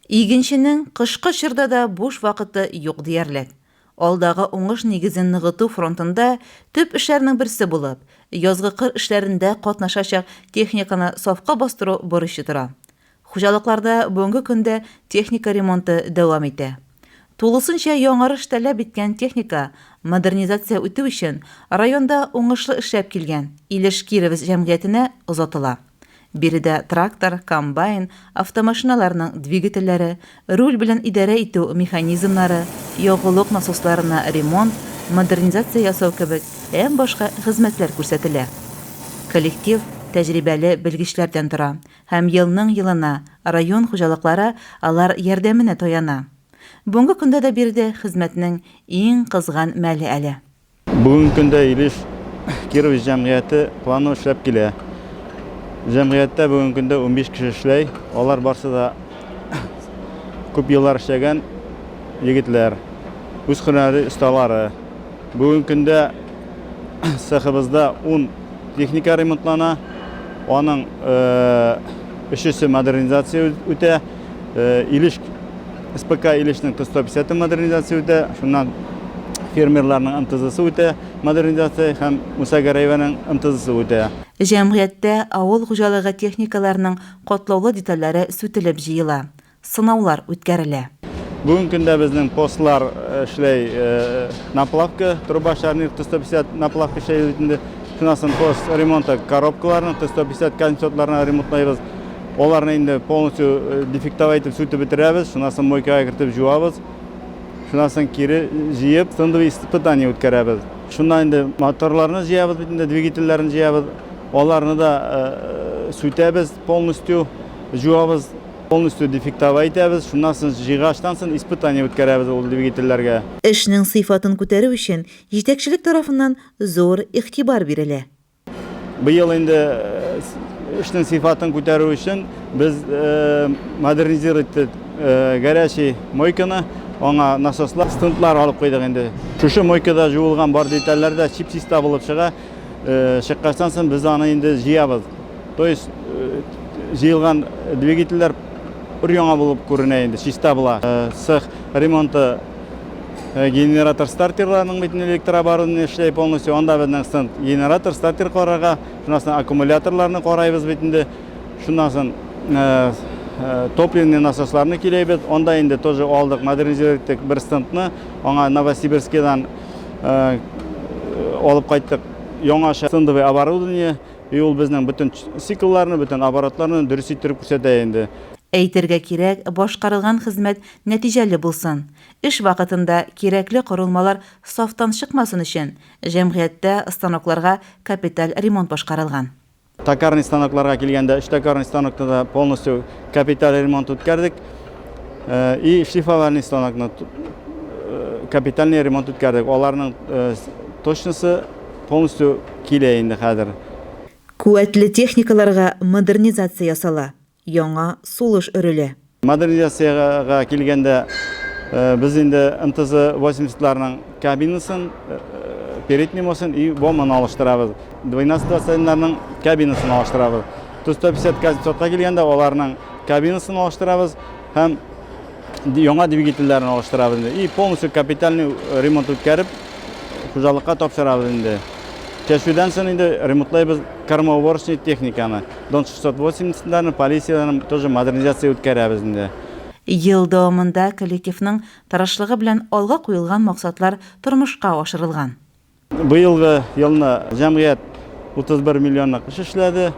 Игенченең кышкы чорда да буш вакыты юк диярлек. Алдагы уңыш нигезен ныгыту фронтында төп эшләрнең берсе булып, язгы кыр эшләрендә катнашачак техниканы сафка бастыру бурычы тора. Хуҗалыкларда бүгенге көндә техника ремонты дәвам итә. Тулысынча яңарыш таләп иткән техника модернизация үтү өчен районда уңышлы эшләп килгән Илеш Кировец җәмгыятенә озатыла. Биредә трактор, комбайн, автомашиналарның двигательләре, руль белән идарә итү механизмнары, ягулык насосларына ремонт, модернизация ясау кебек һәм башка хезмәтләр күрсәтелә. Коллектив тәҗрибәле белгечләрдән тора һәм елның-елына район хуҗалыклары алар ярдәменә таяна. Бүгенге көндә дә биредә хезмәтнең иң кызган мәле әле. Бүгенге көндә Илеш Кировец җәмгыяте планы эшләп килә. Җәмгыятьтә бүгенге көндә 15 кеше эшләй. Алар барсы да күп еллар эшләгән егетләр, үз һөнәри осталары. Бүгенге көндә цехыбызда 10 техника ремонтлана. Аның өчесе модернизация үтә. Илеш СПК Илешнең 150 модернизация үтә. Шуннан фермерларның МТЗ-сы үтә модернизация һәм Муса Гараеваның МТЗ-сы үтә. Җәмгыятьтә авыл хуҗалыгы техникаларының катлаулы детальләре сүтелеп җыела. Сынаулар үткәрелә. Бүгенге көндә безнең постлар эшләй наплавка, труба шарнир 150 наплавка эшләй инде. Шуннан пост ремонты коробкаларны 150 концертларны ремонтлайбыз. Аларны инде полностью дефектовать итеп сүтеп бетерәбез. Шуннан мойкага кертеп җуабыз. Шуннан кире җыеп, сындыру испытание үткәрәбез. Шуннан инде моторларны җыябыз, инде двигательләрне җыябыз. Аларны да сүтәбез полностью, җуабыз, полностью дефектовать итәбез. Шуннан җыйгаштан соң испытание үткәрәбез ул двигательләргә. Эшнең сыйфатын күтәрү өчен җитәкчелек тарафыннан зур игътибар бирелә. Быел инде эшнең сыйфатын күтәрү өчен без модернизировать горячий мойканы, аңа насослар, стендлар алып куйдык инде. Шушы мойкада җуылган бар детальләр дә чип-чиста булып чыга. Чыккачтан соң без аны инде җыябыз. То есть җыелган двигательләр яңа булып күренә инде, чиста була. Цех ремонты генератор стартерларның битен электробарын эшләй полностью. Анда безнең стенд генератор стартер карарга, шуннан аккумуляторларны карайбыз бит инде. Шуннан соң топливный насосларны киләйбез. Анда инде тоже алдык, модернизировать иттек бер стендны. Аңа Новосибирскидан алып кайттык. Яңаша стендовый оборудование, и ул безнең бөтен циклларны, бөтен аппаратларны дөрес иттереп күрсәтә инде. Әйтергә кирәк, башкарылган хезмәт нәтиҗәле булсын. Эш вакытында кирәкле корылмалар сафтан чыкмасын өчен җәмгыятьтә станокларга капиталь ремонт башкарылган. Токарный станокларга килгәндә, 3 токарный станокта да полностью капиталь ремонт үткәрдек. И шлифовальный станокны капитальный ремонт үткәрдек. Аларның точносы полностью килә инде хәзер. Куәтле техникаларга модернизация ясала. Яңа сулыш өрелә. Модернизациягә килгәндә без инде МТЗ 80-ларның кабинасын, передний мосын и бомбаны алыштырабыз. 12-ларның кабинасын алыштырабыз. 150 концертка килгәндә аларның кабинасын алыштырабыз һәм яңа двигательләрне алыштырабыз. И полностью капитальный ремонт үткәреп хуҗалыкка тапшырабыз инде. Кешүдән соң инде ремонтлайбыз кормоуборочный техниканы. Дон 680-ларны, полицияләрне тоже модернизация үткәрәбез инде. Ел дәвамында коллективның тырышлыгы белән алга куелган максатлар тормышка ашырылган. Быелгы елны җәмгыять 31 миллионлык эш эшләде.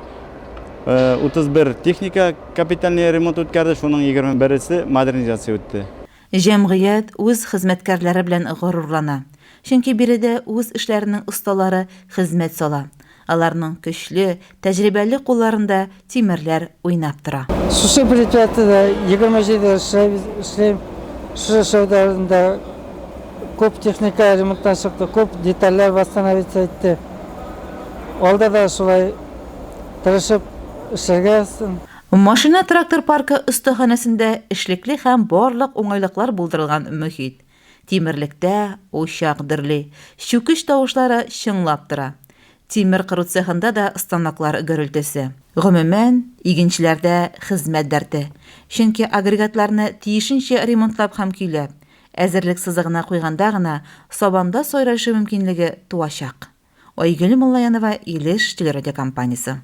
31 техника капитальный ремонт үткәрде, шуның 21-се модернизация үтте. Җәмгыять үз хезмәткәрләре белән горурлана. Чөнки биредә үз эшләренең осталары хезмәт сала. Аларның көчле, тәҗрибәле кулларында тимерләр уйнап тора. Шушы предприятиедә 27 эшләйм. Шушы шәһәрдә күп техника ремонттан чыкты, күп детальләр восстановить итте. Алда да шулай тырышып эшләргә. Машина трактор паркы остаханәсендә эшлекле һәм барлык уңайлыклар булдырылган мөхит. Тимерлектә учак дөрли, чүкеш тавышлары чыңлап тора. Тимер кыру цехында да станоклар гөрелтесе. Гомумән, игенчеләрдә хезмәт дәрте. Чөнки агрегатларны тиешенчә ремонтлап һәм көйләп, әзерлек сызыгына куйганда гына сабанда сайрашу мөмкинлеге туачак. Айгөл Муллаянова, Илеш телерадиокомпаниясе.